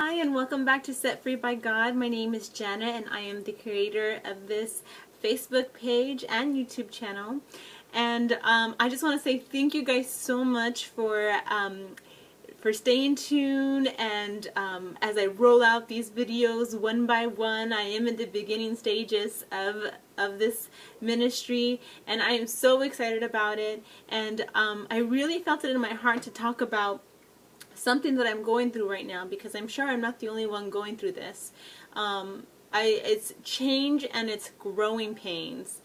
Hi and welcome back to Set Free by God. My name is Jenna and I am the creator of this Facebook page and YouTube channel. And I just want to say thank you guys so much for staying tuned, and as I roll out these videos one by one. I am in the beginning stages of this ministry and I am so excited about it, and I really felt it in my heart to talk about something that I'm going through right now, because I'm sure I'm not the only one going through this. It's change and it's growing pains.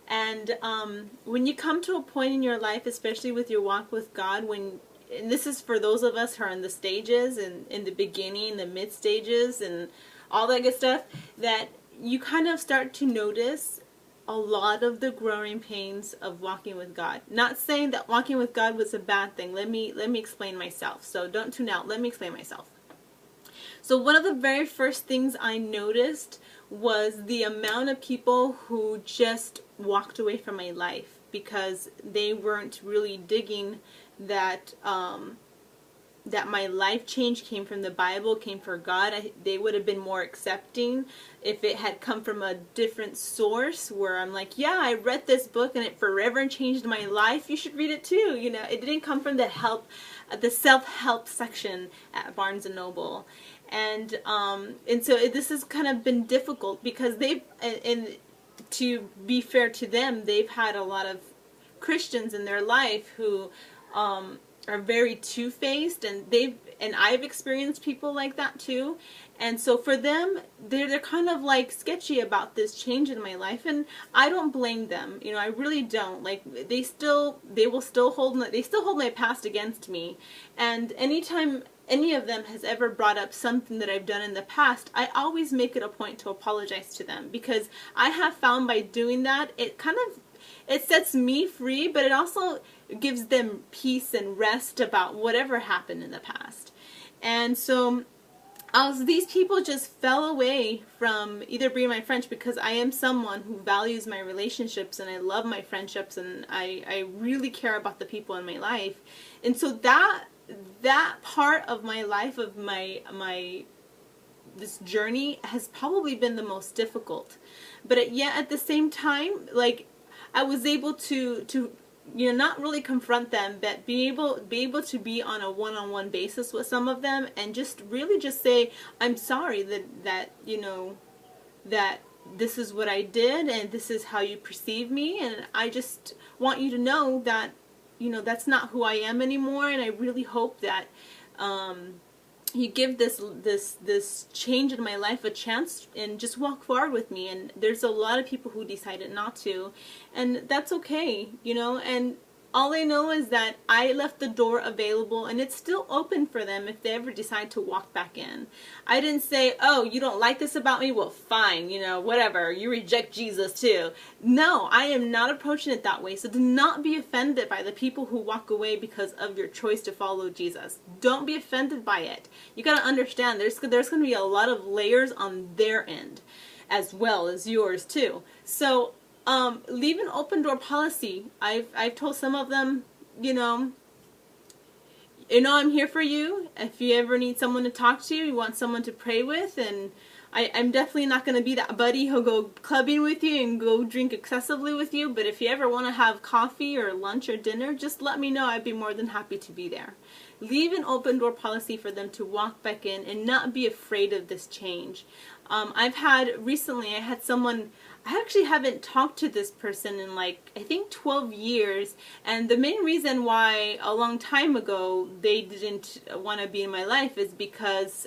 And when you come to a point in your life, especially with your walk with God, and this is for those of us who are in the stages and in the beginning, the mid stages, and all that good stuff, that you kind of start to notice a lot of the growing pains of walking with God. Not saying that walking with God was a bad thing. Let me explain myself. So don't tune out. Let me explain myself. So one of the very first things I noticed was the amount of people who just walked away from my life because they weren't really digging that that my life change came from the Bible, came from God. They would have been more accepting if it had come from a different source, where I'm like, yeah, I read this book and it forever changed my life. You should read it too. You know, it didn't come from the self-help section at Barnes and Noble. And so this has kind of been difficult because and to be fair to them, they've had a lot of Christians in their life who are very two-faced, and I've experienced people like that too. And so for them, they're kind of like sketchy about this change in my life, and I don't blame them. You know, I really don't. Like, they still hold my past against me. And anytime any of them has ever brought up something that I've done in the past, I always make it a point to apologize to them, because I have found by doing that, it sets me free, but it also gives them peace and rest about whatever happened in the past. And so these people just fell away from either being my friends, because I am someone who values my relationships and I love my friendships, and I really care about the people in my life. And so that part of my life, of this journey, has probably been the most difficult. But yet at the same time, like, I was able to you know, not really confront them, but be able to be on a one-on-one basis with some of them, and just really just say, I'm sorry that you know, that this is what I did and this is how you perceive me, and I just want you to know that, you know, that's not who I am anymore, and I really hope that you give this change in my life a chance and just walk forward with me. And there's a lot of people who decided not to, and that's okay, you know. And all I know is that I left the door available, and it's still open for them if they ever decide to walk back in. I didn't say, oh, you don't like this about me? Well, fine, you know, whatever. You reject Jesus too. No, I am not approaching it that way. So do not be offended by the people who walk away because of your choice to follow Jesus. Don't be offended by it. You got to understand there's going to be a lot of layers on their end as well as yours too. So leave an open door policy. I've told some of them, you know, I'm here for you. If you ever need someone to talk to, you want someone to pray with, and I'm definitely not going to be that buddy who'll go clubbing with you and go drink excessively with you. But if you ever want to have coffee or lunch or dinner, just let me know. I'd be more than happy to be there. Leave an open door policy for them to walk back in and not be afraid of this change. Recently I had someone, I actually haven't talked to this person in like, I think 12 years. And the main reason why a long time ago they didn't want to be in my life is because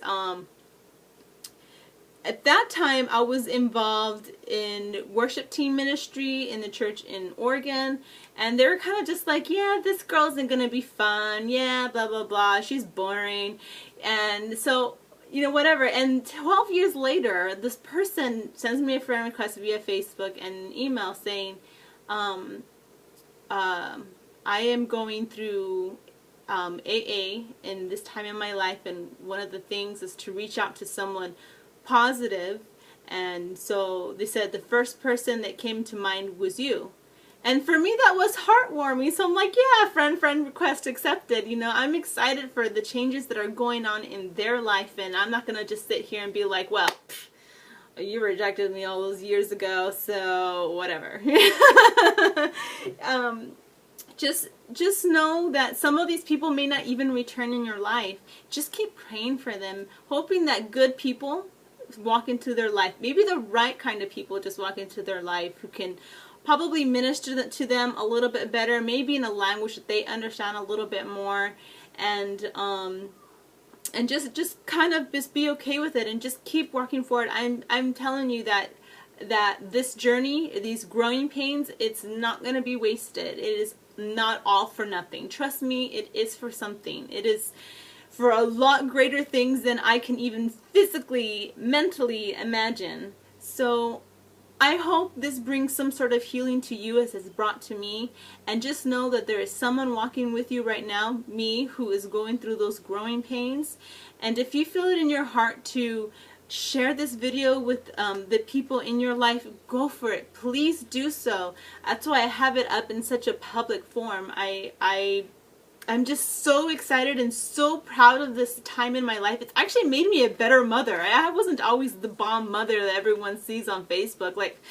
at that time I was involved in worship team ministry in the church in Oregon. And they were kind of just like, yeah, this girl isn't going to be fun. Yeah, blah, blah, blah. She's boring. And so, you know, whatever. And 12 years later, this person sends me a friend request via Facebook and an email saying, I am going through AA in this time in my life, and one of the things is to reach out to someone positive. And so they said the first person that came to mind was you. And for me, that was heartwarming. So I'm like, yeah, friend request accepted. You know, I'm excited for the changes that are going on in their life. And I'm not going to just sit here and be like, well, you rejected me all those years ago, so whatever. Just know that some of these people may not even return in your life. Just keep praying for them, hoping that good people walk into their life. Maybe the right kind of people just walk into their life who can probably minister to them a little bit better, maybe in a language that they understand a little bit more, and just kind of just be okay with it and just keep working forward. I'm telling you that this journey, these growing pains, it's not going to be wasted. It is not all for nothing. Trust me, it is for something. It is for a lot greater things than I can even physically, mentally imagine. So I hope this brings some sort of healing to you as it's brought to me. And just know that there is someone walking with you right now, me, who is going through those growing pains. And if you feel it in your heart to share this video with the people in your life, go for it. Please do so. That's why I have it up in such a public form. I'm just so excited and so proud of this time in my life. It's actually made me a better mother. I wasn't always the bomb mother that everyone sees on Facebook. Like,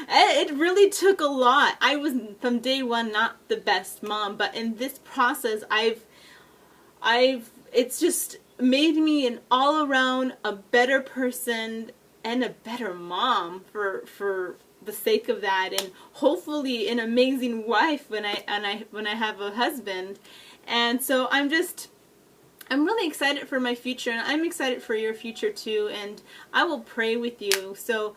it really took a lot. I was from day one not the best mom, but in this process, it's just made me an all-around a better person and a better mom for the sake of that, and hopefully an amazing wife when I have a husband. And so I'm really excited for my future, and I'm excited for your future too, and I will pray with you. So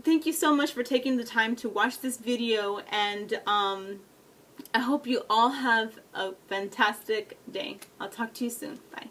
thank you so much for taking the time to watch this video, and I hope you all have a fantastic day. I'll talk to you soon. Bye.